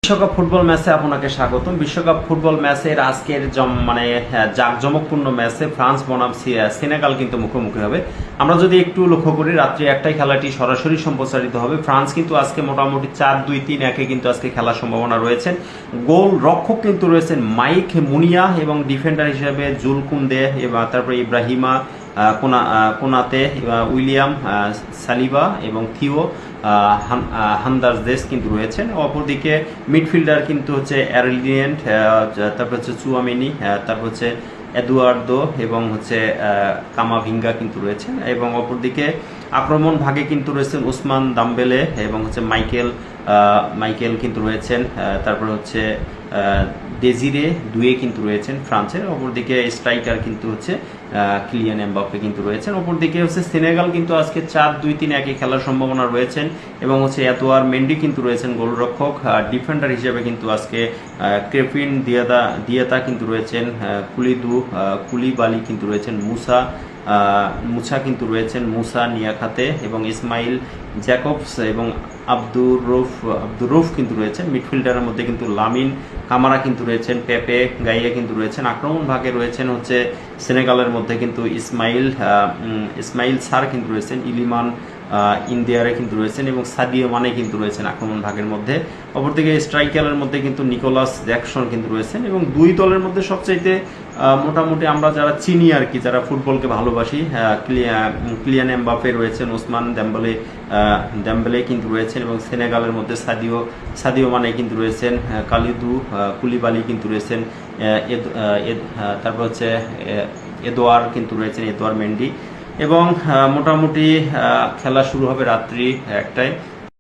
বিশ্বকাপ ফুটবল ম্যাচে আপনাকে স্বাগতম। বিশ্বকাপ ফুটবল ম্যাচের আজকের জাঁকজমকপূর্ণ ম্যাচে ফ্রান্স বনাম সেনেগাল কিন্তু মুখোমুখি হবে। আমরা যদি একটু লক্ষ্য করি, রাত্রি 1টায় খেলাটি সরাসরি সম্প্রচারিত হবে। ফ্রান্স কিন্তু আজকে মোটামুটি 4-2-3-1 কিন্তু আজকে খেলার সম্ভাবনা রয়েছে। গোল রক্ষক কিন্তু রয়েছেন মাইক মুনিয়া এবং ডিফেন্ডার হিসেবে জুল কুন্দে এবং তারপরে ইব্রাহিমা কোনাতে, উইলিয়াম সালিবা এবং থিও হান্দারদেস কিন্তু রয়েছেন। অপরদিকে মিডফিল্ডার কিন্তু হচ্ছে অ্যারলিয়েন্ট, তারপর হচ্ছে চুয়ামিনি, তারপর হচ্ছে এদুয়ার্দো এবং হচ্ছে কামাভিঙ্গা কিন্তু রয়েছেন। এবং অপরদিকে আক্রমণ ভাগে কিন্তু রয়েছেন উসমান দাম্বেলে এবং হচ্ছে মাইকেল কিন্তু রয়েছেন। তারপর হচ্ছে ডেজিরে দুয়ে কিন্তু রয়েছেন ফ্রান্সের। অপরদিকে স্ট্রাইকার কিন্তু হচ্ছে কিলিয়ান এমবাপ্পে কিন্তু রয়েছেন। অপরদিকে হচ্ছে সেনেগাল কিন্তু আজকে 4-2-3-1 খেলার সম্ভাবনা রয়েছেন এবং হচ্ছে এতোয়ার মেন্ডি কিন্তু রয়েছেন গোলরক্ষক। ডিফেন্ডার হিসেবে কিন্তু আজকে ক্রেপিন দিয়াতা কিন্তু রয়েছেন, কুলিবালি কিন্তু রয়েছেন, মুসা কিন্তু রয়েছেন, মুসা নিয়াখাতে এবং ইসমাইল জ্যাকবস এবং আব্দুর রউফ কিন্তু রয়েছেন। মিডফিল্ডারের মধ্যে কিন্তু লামিন কামারা কিন্তু রয়েছেন, পেপে গাইয়া কিন্তু রয়েছেন। আক্রমণ ভাগে রয়েছেন হচ্ছে সেনেগালের মধ্যে কিন্তু ইসমাইল সার কিন্তু রয়েছেন, ইলিমান ইন্ডিয়ারে কিন্তু রয়েছেন এবং সাদিও মানে কিন্তু রয়েছেন আক্রমণ ভাগের মধ্যে। অপরদিকে স্ট্রাইকারের মধ্যে কিন্তু নিকোলাস জ্যাকসন কিন্তু রয়েছেন। এবং দুই দলের মধ্যে সবচাইতে মোটামুটি আমরা যারা চিনি আর কি, যারা ফুটবলকে ভালোবাসি, কিলিয়ান এমবাপ্পে রয়েছেন, ওসমান দেম্বেলে কিন্তু রয়েছেন এবং সেনেগালের মধ্যে সাদিও মানে কিন্তু রয়েছেন, কালিদু কুলিবালি কিন্তু রয়েছেন, তারপর হচ্ছে এদোয়ার কিন্তু রয়েছেন, এদোয়ার মেন্ডি। এবং মোটামুটি খেলা শুরু হবে রাত্রি 1টায়।